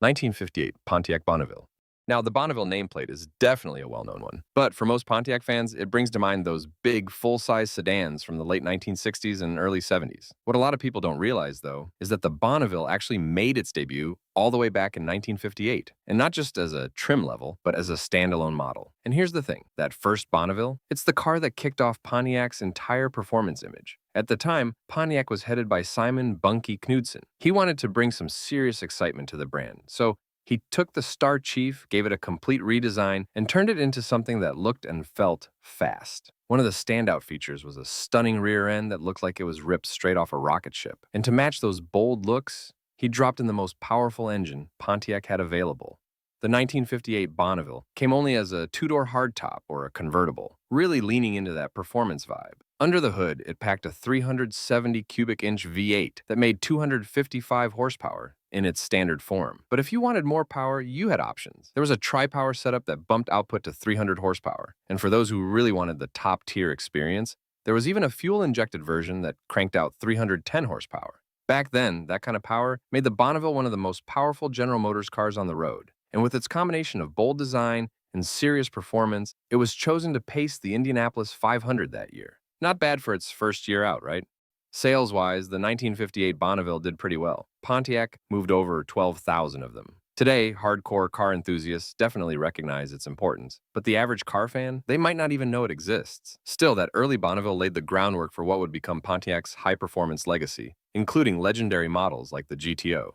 1958 Pontiac Bonneville. Now, the Bonneville nameplate is definitely a well-known one, but for most Pontiac fans, it brings to mind those big, full-size sedans from the late 1960s and early 70s. What a lot of people don't realize, though, is that the Bonneville actually made its debut all the way back in 1958, and not just as a trim level, but as a standalone model. And here's the thing, that first Bonneville, it's the car that kicked off Pontiac's entire performance image. At the time, Pontiac was headed by Simon "Bunky" Knudsen. He wanted to bring some serious excitement to the brand, so he took the Star Chief, gave it a complete redesign, and turned it into something that looked and felt fast. One of the standout features was a stunning rear end that looked like it was ripped straight off a rocket ship. And to match those bold looks, he dropped in the most powerful engine Pontiac had available. The 1958 Bonneville came only as a two-door hardtop or a convertible, really leaning into that performance vibe. Under the hood, it packed a 370 cubic inch V8 that made 255 horsepower in its standard form. But if you wanted more power, you had options. There was a tri-power setup that bumped output to 300 horsepower. And for those who really wanted the top-tier experience, there was even a fuel-injected version that cranked out 310 horsepower. Back then, that kind of power made the Bonneville one of the most powerful General Motors cars on the road. And with its combination of bold design and serious performance, it was chosen to pace the Indianapolis 500 that year. Not bad for its first year out, right? Sales-wise, the 1958 Bonneville did pretty well. Pontiac moved over 12,000 of them. Today, hardcore car enthusiasts definitely recognize its importance, but the average car fan, they might not even know it exists. Still, that early Bonneville laid the groundwork for what would become Pontiac's high-performance legacy, including legendary models like the GTO.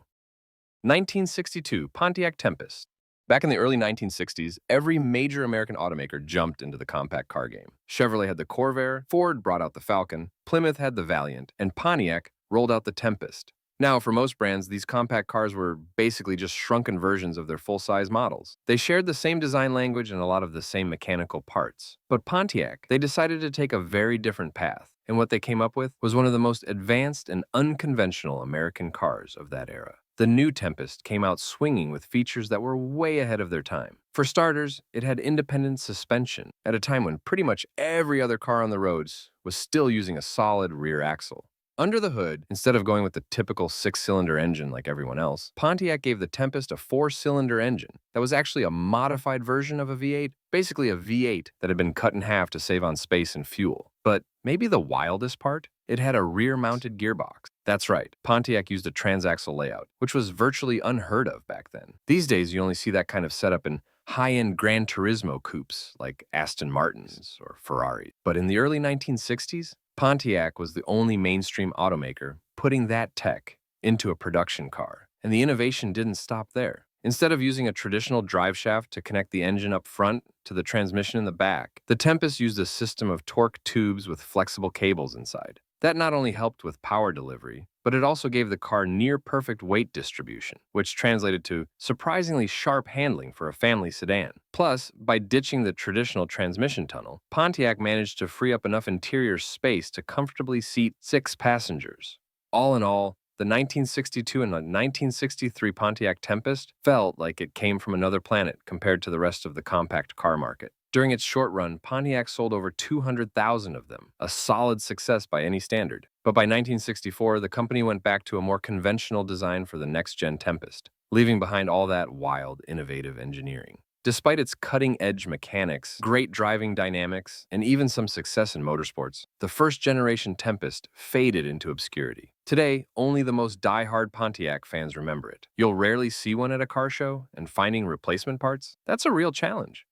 1962 Pontiac Tempest. Back in the early 1960s, every major American automaker jumped into the compact car game. Chevrolet had the Corvair, Ford brought out the Falcon, Plymouth had the Valiant, and Pontiac rolled out the Tempest. Now, for most brands, these compact cars were basically just shrunken versions of their full-size models. They shared the same design language and a lot of the same mechanical parts. But Pontiac, they decided to take a very different path, and what they came up with was one of the most advanced and unconventional American cars of that era. The new Tempest came out swinging with features that were way ahead of their time. For starters, it had independent suspension at a time when pretty much every other car on the roads was still using a solid rear axle. Under the hood, instead of going with the typical six-cylinder engine like everyone else, Pontiac gave the Tempest a four-cylinder engine that was actually a modified version of a V8, basically a V8 that had been cut in half to save on space and fuel. But maybe the wildest part? It had a rear-mounted gearbox. That's right, Pontiac used a transaxle layout, which was virtually unheard of back then. These days, you only see that kind of setup in high-end Gran Turismo coupes like Aston Martins or Ferrari. But in the early 1960s, Pontiac was the only mainstream automaker putting that tech into a production car. And the innovation didn't stop there. Instead of using a traditional drive shaft to connect the engine up front to the transmission in the back, the Tempest used a system of torque tubes with flexible cables inside. That not only helped with power delivery, but it also gave the car near-perfect weight distribution, which translated to surprisingly sharp handling for a family sedan. Plus, by ditching the traditional transmission tunnel, Pontiac managed to free up enough interior space to comfortably seat 6 passengers. All in all, the 1962 and the 1963 Pontiac Tempest felt like it came from another planet compared to the rest of the compact car market. During its short run, Pontiac sold over 200,000 of them, a solid success by any standard. But by 1964, the company went back to a more conventional design for the next-gen Tempest, leaving behind all that wild, innovative engineering. Despite its cutting-edge mechanics, great driving dynamics, and even some success in motorsports, the first-generation Tempest faded into obscurity. Today, only the most die-hard Pontiac fans remember it. You'll rarely see one at a car show, and finding replacement parts? That's a real challenge.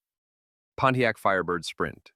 Pontiac Firebird Sprint.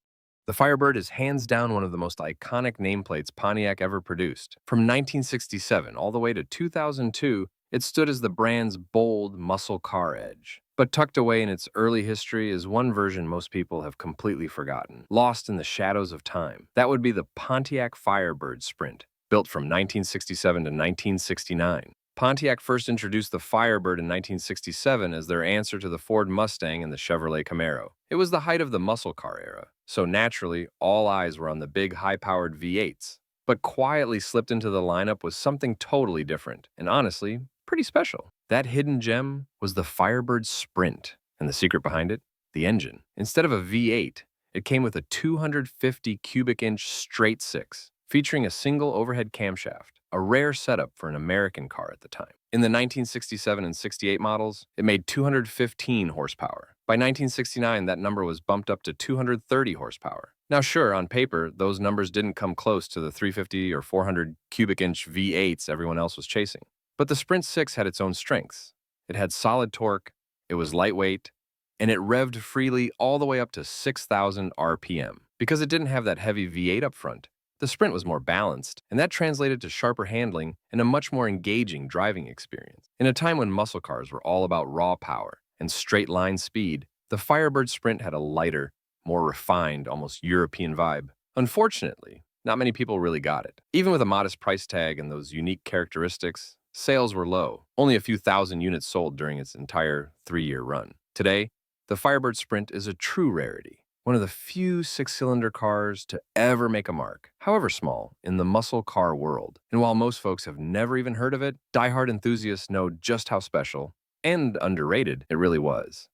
The Firebird is hands down one of the most iconic nameplates Pontiac ever produced. From 1967 all the way to 2002, it stood as the brand's bold, muscle car edge. But tucked away in its early history is one version most people have completely forgotten, lost in the shadows of time. That would be the Pontiac Firebird Sprint, built from 1967 to 1969. Pontiac first introduced the Firebird in 1967 as their answer to the Ford Mustang and the Chevrolet Camaro. It was the height of the muscle car era, so naturally, all eyes were on the big, high-powered V8s. But quietly slipped into the lineup was something totally different, and honestly, pretty special. That hidden gem was the Firebird Sprint, and the secret behind it? The engine. Instead of a V8, it came with a 250 cubic inch straight six, featuring a single overhead camshaft. a rare setup for an American car at the time. In the 1967 and 68 models, it made 215 horsepower. By 1969, that number was bumped up to 230 horsepower. Now sure, on paper, those numbers didn't come close to the 350 or 400 cubic inch V8s everyone else was chasing. But the Sprint 6 had its own strengths. It had solid torque, it was lightweight, and it revved freely all the way up to 6,000 RPM. Because it didn't have that heavy V8 up front, the Sprint was more balanced, and that translated to sharper handling and a much more engaging driving experience. In a time when muscle cars were all about raw power and straight-line speed, the Firebird Sprint had a lighter, more refined, almost European vibe. Unfortunately, not many people really got it. Even with a modest price tag and those unique characteristics, sales were low, only a few thousand units sold during its entire 3-year run. Today, the Firebird Sprint is a true rarity, one of the few six-cylinder cars to ever make a mark, however small, in the muscle car world. And while most folks have never even heard of it, diehard enthusiasts know just how special and underrated it really was.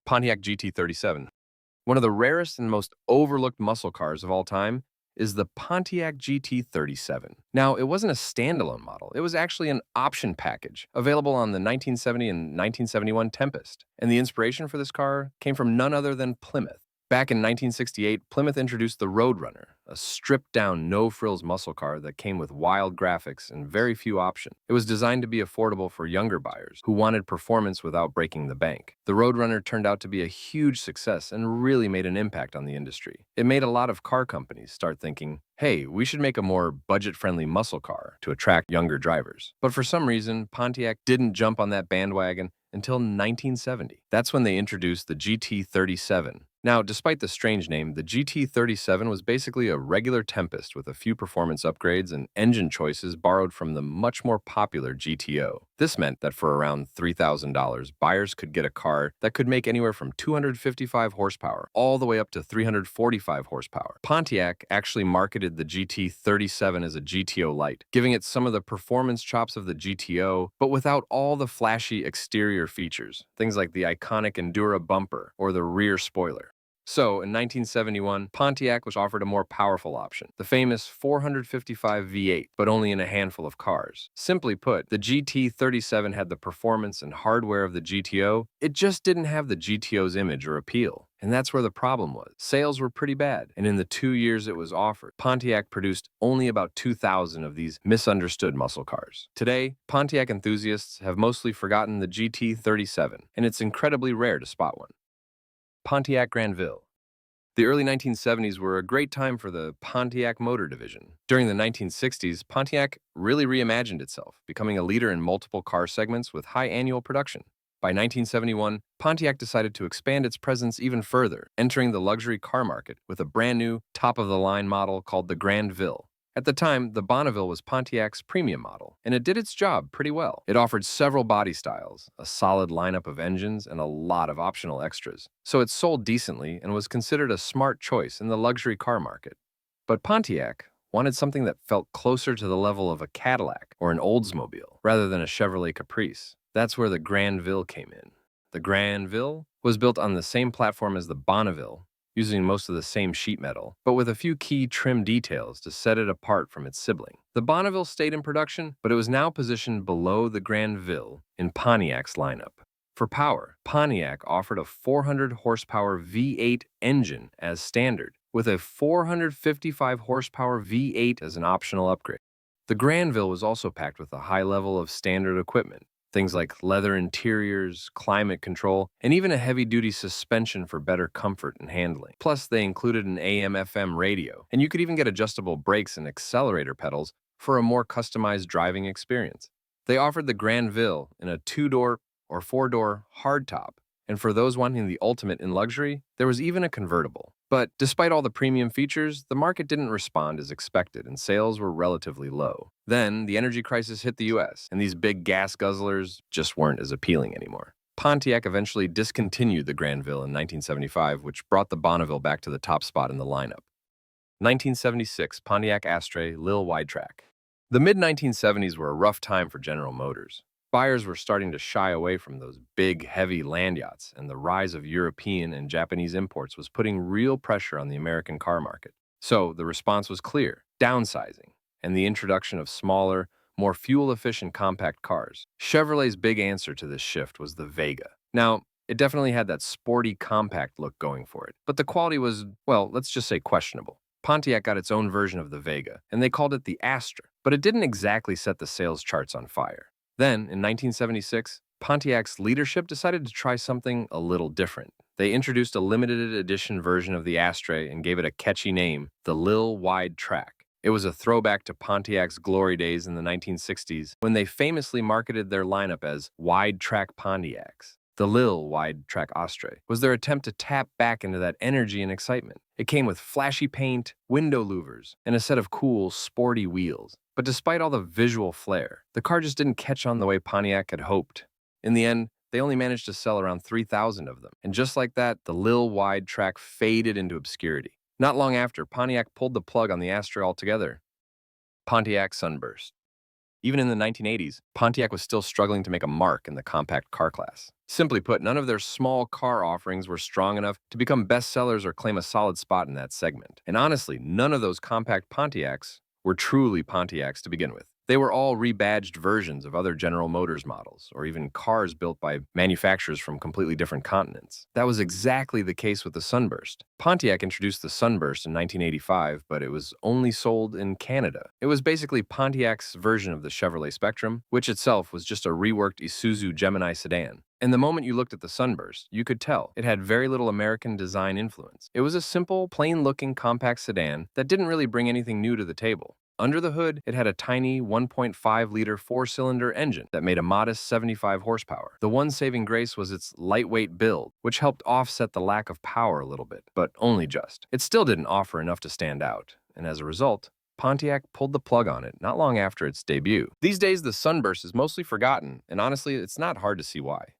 Pontiac GT37. One of the rarest and most overlooked muscle cars of all time is the Pontiac GT37. Now, it wasn't a standalone model. It was actually an option package available on the 1970 and 1971 Tempest. And the inspiration for this car came from none other than Plymouth. Back in 1968, Plymouth introduced the Roadrunner, a stripped-down, no-frills muscle car that came with wild graphics and very few options. It was designed to be affordable for younger buyers who wanted performance without breaking the bank. The Roadrunner turned out to be a huge success and really made an impact on the industry. It made a lot of car companies start thinking, hey, we should make a more budget-friendly muscle car to attract younger drivers. But for some reason, Pontiac didn't jump on that bandwagon until 1970. That's when they introduced the GT37. Now, despite the strange name, the GT37 was basically a regular Tempest with a few performance upgrades and engine choices borrowed from the much more popular GTO. This meant that for around $3,000, buyers could get a car that could make anywhere from 255 horsepower all the way up to 345 horsepower. Pontiac actually marketed the GT37 as a GTO Lite, giving it some of the performance chops of the GTO, but without all the flashy exterior features, things like the iconic Endura bumper or the rear spoiler. So, in 1971, Pontiac was offered a more powerful option, the famous 455 V8, but only in a handful of cars. Simply put, the GT37 had the performance and hardware of the GTO, it just didn't have the GTO's image or appeal. And that's where the problem was. Sales were pretty bad, and in the 2 years it was offered, Pontiac produced only about 2,000 of these misunderstood muscle cars. Today, Pontiac enthusiasts have mostly forgotten the GT37, and it's incredibly rare to spot one. Pontiac Granville. The early 1970s were a great time for the Pontiac motor division. During the 1960s, Pontiac really reimagined itself, becoming a leader in multiple car segments with high annual production. By 1971, Pontiac decided to expand its presence even further, entering the luxury car market with a brand new, top-of-the-line model called the Granville. At the time, the Bonneville was Pontiac's premium model, and it did its job pretty well. It offered several body styles, a solid lineup of engines, and a lot of optional extras. So it sold decently and was considered a smart choice in the luxury car market. But Pontiac wanted something that felt closer to the level of a Cadillac or an Oldsmobile, rather than a Chevrolet Caprice. That's where the Granville came in. The Granville was built on the same platform as the Bonneville, using most of the same sheet metal, but with a few key trim details to set it apart from its sibling. The Bonneville stayed in production, but it was now positioned below the Granville in Pontiac's lineup. For power, Pontiac offered a 400 horsepower V8 engine as standard, with a 455 horsepower V8 as an optional upgrade. The Granville was also packed with a high level of standard equipment, things like leather interiors, climate control, and even a heavy-duty suspension for better comfort and handling. Plus, they included an AM/FM radio, and you could even get adjustable brakes and accelerator pedals for a more customized driving experience. They offered the Granville in a 2-door or 4-door hardtop, and for those wanting the ultimate in luxury, there was even a convertible. But despite all the premium features, the market didn't respond as expected, and sales were relatively low. Then, the energy crisis hit the US, and these big gas guzzlers just weren't as appealing anymore. Pontiac eventually discontinued the Granville in 1975, which brought the Bonneville back to the top spot in the lineup. 1976, Pontiac Astre Lil Wide Track. The mid-1970s were a rough time for General Motors. Buyers were starting to shy away from those big, heavy land yachts, and the rise of European and Japanese imports was putting real pressure on the American car market. So the response was clear: downsizing. and the introduction of smaller, more fuel-efficient compact cars. Chevrolet's big answer to this shift was the Vega. Now, it definitely had that sporty, compact look going for it, but the quality was, well, let's just say questionable. Pontiac got its own version of the Vega, and they called it the Astre, but it didn't exactly set the sales charts on fire. Then, in 1976, Pontiac's leadership decided to try something a little different. They introduced a limited edition version of the Astre and gave it a catchy name, the Lil Wide Track. It was a throwback to Pontiac's glory days in the 1960s when they famously marketed their lineup as Wide Track Pontiacs. The Lil Wide Track Astre was their attempt to tap back into that energy and excitement. It came with flashy paint, window louvers, and a set of cool, sporty wheels. But despite all the visual flair, the car just didn't catch on the way Pontiac had hoped. In the end, they only managed to sell around 3,000 of them. And just like that, the Lil Wide Track faded into obscurity. Not long after, Pontiac pulled the plug on the Astre altogether. Pontiac Sunburst. Even in the 1980s, Pontiac was still struggling to make a mark in the compact car class. Simply put, none of their small car offerings were strong enough to become bestsellers or claim a solid spot in that segment. And honestly, none of those compact Pontiacs were truly Pontiacs to begin with. They were all rebadged versions of other General Motors models, or even cars built by manufacturers from completely different continents. That was exactly the case with the Sunburst. Pontiac introduced the Sunburst in 1985, but it was only sold in Canada. It was basically Pontiac's version of the Chevrolet Spectrum, which itself was just a reworked Isuzu Gemini sedan. And the moment you looked at the Sunburst, you could tell it had very little American design influence. It was a simple, plain-looking compact sedan that didn't really bring anything new to the table. Under the hood, it had a tiny 1.5-liter four-cylinder engine that made a modest 75 horsepower. The one saving grace was its lightweight build, which helped offset the lack of power a little bit, but only just. It still didn't offer enough to stand out, and as a result, Pontiac pulled the plug on it not long after its debut. These days, the Sunburst is mostly forgotten, and honestly, it's not hard to see why.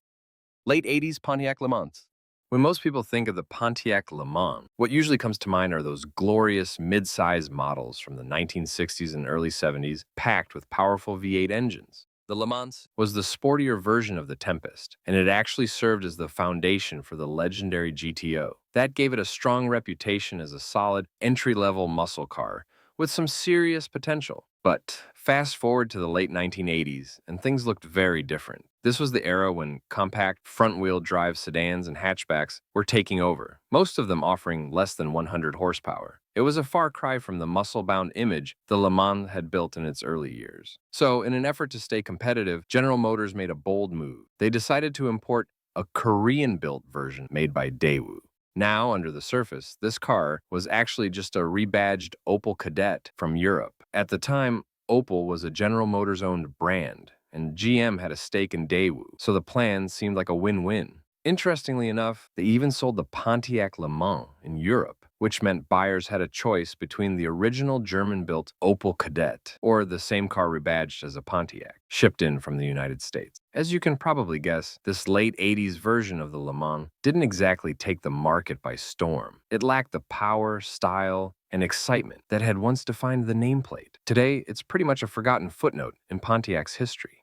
Late 80s Pontiac LeMans. When most people think of the Pontiac LeMans, what usually comes to mind are those glorious mid-size models from the 1960s and early 70s, packed with powerful V8 engines. The LeMans was the sportier version of the Tempest, and it actually served as the foundation for the legendary GTO. That gave it a strong reputation as a solid, entry-level muscle car with some serious potential. But fast forward to the late 1980s, and things looked very different. This was the era when compact front-wheel drive sedans and hatchbacks were taking over, most of them offering less than 100 horsepower. It was a far cry from the muscle-bound image the LeMans had built in its early years. So, in an effort to stay competitive, General Motors made a bold move. They decided to import a Korean-built version made by Daewoo. Now, under the surface, this car was actually just a rebadged Opel Kadett from Europe. At the time, Opel was a General Motors-owned brand, and GM had a stake in Daewoo, so the plan seemed like a win-win. Interestingly enough, they even sold the Pontiac LeMans in Europe, which meant buyers had a choice between the original German-built Opel Kadett or the same car rebadged as a Pontiac, shipped in from the United States. As you can probably guess, this late 80s version of the LeMans didn't exactly take the market by storm. It lacked the power, style, and excitement that had once defined the nameplate. Today, it's pretty much a forgotten footnote in Pontiac's history.